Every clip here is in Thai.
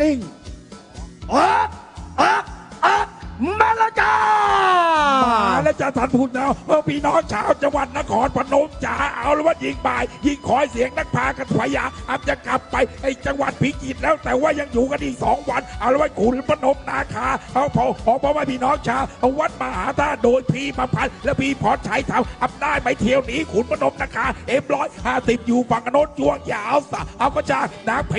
นิ่งออกมาแล้วจ้ามาแล้วจ้าท่านผู้นำพี่น้องชาวจังหวัดนครพนมจ้าเอาละว่ายิงบ่ายยิงคอยเสียงนักพากันพยาอาจจะกลับไปไอ้จังหวัดพิจิตรแล้วแต่ว่ายังอยู่กันอีก2 วันเอาละว่าขุนพนมนาคาเอาพอว่าพี่น้องชาววัดมหาธาตุโดยพี่ประพันธ์และพี่พรชัยทำอำนาจไปเที่ยวนี้ขุนพนมนาคาM150อยู่ฝั่งโน้นจวงยาวสะเอาก็จ้านางพ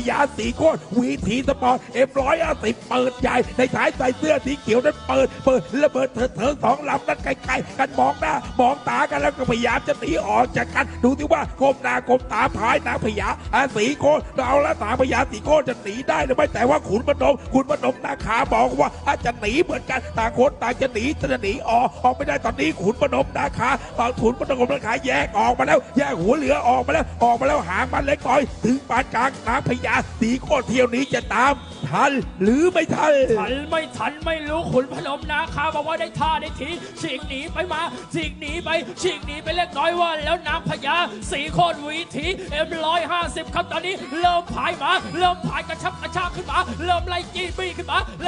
ญาสีโคตรวีทีสปอร์ตM150เปิดใหญ่ในท้ายใส่เสื้อสีเขียวนั้นเปิดระเบิดเถิง2 ลำนั้นไกลๆกันมองหน้ามองตากันแล้วก็พยายามจะหนีออกจากกันดูที่ว่าก้มหน้าก้มตาพายนางพญาสีโคตรเอาละนางพญาสีโคตรจะหนีได้หรือไม่แต่ว่าขุนพนมนาคาบอกว่าอาจจะหนีเหมือนกันต่างคนต่างจะหนีออกไม่ได้ตอนนี้ขุนพนมนาคาขุนพนมนาคาแยกออกมาแล้วแยกหัวเรือออกมาแล้วหางมันเล็กน้อยถึงปานกลางนางพญาสีโคตรเที่ยวนี้จะตามทันหรือไม่ทันไม่รู้ขุนพนมนาคาบอกว่าได้ท่าได้ทีฉีกหนีไปมาฉีกหนีไปเล็กน้อยว่าแล้วนางพญาสีโคตรวีทีM150ครับตอนนี้เริ่มพายกระชับกระชากขึ้นมาเริ่มไล่จี้บี้ขึ้นมาน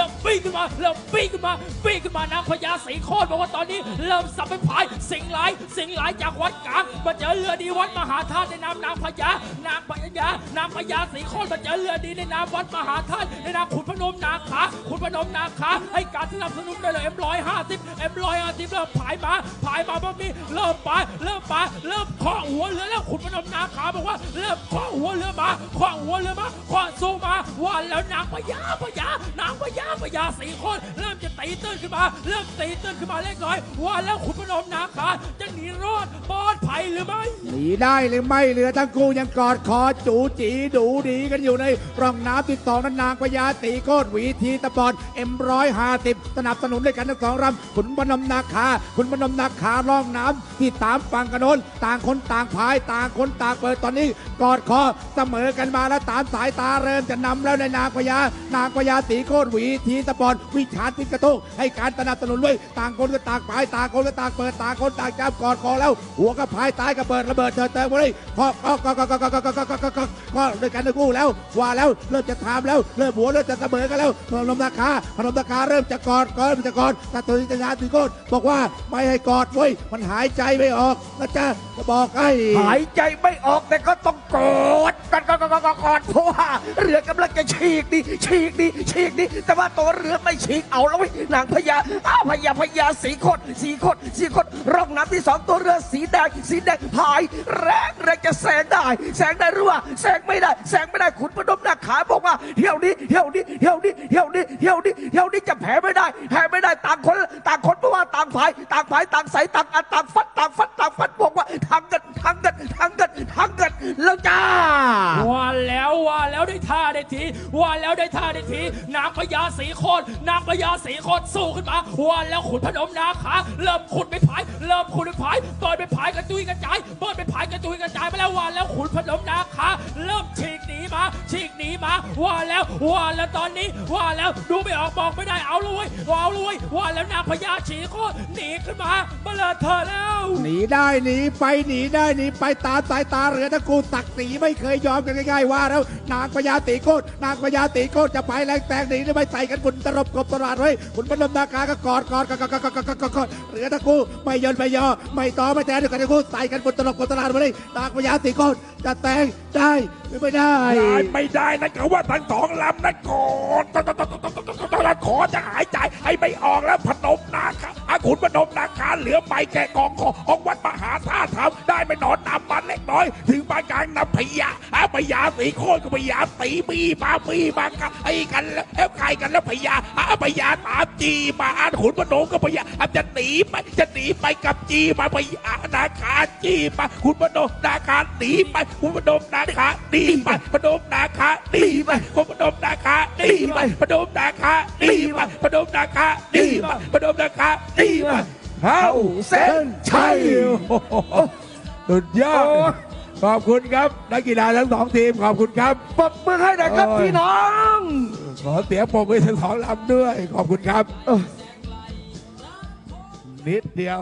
างพญาสีโคตรบอกว่าตอนนี้เริ่มสับไปพายสิงหลายจากวัดกลางมาเจอเรือดีวัดมหาธาตุในนามนางพญาสีโคตรมาเจอเรือดีในนามวัดมหาธาตุในนามขุนพนมนาคาให้การสนับสนุนได้เลยM150เริ่มพายมาแบบนี้เริ่มเคาะหัวเรือแล้วขุนพนมนาคาบอกว่าเริ่มเคาะหัวเรือมาเคาะสู้มาว่าแล้วนางพญาสีโคตรเริ่มจะตีตื้นขึ้นมาเล็กน้อยว่าแล้วขุนพนมนาคาจะหนีรอดปลอดภัยหรือไม่หนีได้หรือไม่เรือทั้งคู่ยังกอดคอจูจีดูดีกันอยู่ในร่องน้ำที่2นั้นนางพญาสีโคตรวีทีตะบอนM150สนับสนุนด้วยกันทั้ง2 ลำขุนพนมนาคาร่องน้ำที่3 ฝั่งกันโน้นต่างคนต่างพายต่างคนต่างเปิดตอนนี้กอดคอเสมอกันมาแล้วตามสายตาเริ่มจะนำแล้วในนางพญาสีโคตรวีทีตะบอนวิชาติกระโตกให้การสนับสนุนด้วยต่างคนก็ต่างพายต่างคนก็ต่างเปิดต่างคนต่างจับกอดคอแล้วหัวก็พายตายก็เปิดระเบิดเติมมาเลยก็ด้วยกันทั้งคู่แล้วว่าแล้วเริ่มจะถามแล้วเริ่มหัวเริ่มจะเสมอกันแล้วพนมนาคาเริ่มจะกอดแต่ตัวนี้จะสีโคตรบอกว่าไม่ให้กอดเว้ยมันหายใจไม่ออกนะจ๊ะจะบอกให้หายใจไม่ออกแต่ก็ต้องกอดกันกอดเพราะว่าเรือกำลังจะฉีกดิแต่ว่าตัวเรือไม่ฉีกเอาแล้วนางพญาสีโคตรร่องน้ำที่2ตัวเรือสีแดงพายแรงจะแซงได้หรือว่าแซงไม่ได้ขุนพนมนาคาบอกว่าเที่ยวนี้จะแพ้ไม่ได้ต่างคนเพราะว่าต่างพายต่างใสต่างอัดต่างฟัดบอกว่าทางกันแล้วจ้าว่าแล้วได้ท่าได้ทีนางพญาสีโคตรสู้ขึ้นมาว่าแล้วขุนพนมนาคาเริ่มขุดไปพายเปิดไปพายกระจุยกระจายไปแล้วว่าแล้วขุนพนมนาคาเริ่มฉีกหนีมาว่าแล้วตอนนี้ว่าแล้วดูไม่ออกบอกไม่ได้เอาเลยว่าแล้วนางพญาสีโคตรหนีขึ้นมาเบลอเธอแล้วหนีได้หนีไปตามสายตาเรือทั้งคู่ตักหนีไม่เคยยอมกันง่ายๆว่าแล้วนางพญาสีโคตรจะไปแรงแตงหนีไม่ใส่กันบนตลบกบตลาดไว้ขุนพนมนาคาก็กอดเรือทั้งคู่ไม่ยอมไม่ยอไม่ต่อไม่แตงเดียวกันทั้งคู่ใส่กันบนตลบกบตลาดไว้นางพญาสีโคตรจะแตงได้ไม่ได้นะเขาว่าทั้ง2 ลำนะกอดขอจะหายใจให้ไม่ออกแล้วพนมนาคาขุนพนมนาคาเหลือไปแก่กองของวัดมหาธาตุทำได้ไม่นอนนำมันเล็กน้อยถึงปานกลางนำพญาสีโคตรก็พญาตีมีมากันไอ้กันแล้วใครกันแล้วพญาตามจีมาขุนพนมก็พญาจะหนีไปกับจีมาพญานาคาจีมาขุนพนมนาคาหนีไปขุนพนมนาคาหนีไปพนมนาคาหนีไปขุนพนมนาคาหนีไปพนมนาคาหนีไปพนมนาคาหนีไปพนมนาคาหนีไปเข้าเส้นชัยสุดยอดขอบคุณครับนักกีฬาทั้ง2 ทีมขอบคุณครับปรบมือให้หน่อยครับพี่น้องขอเสียงปรบมือทั้ง2 ลำด้วยขอบคุณครับนิดเดียว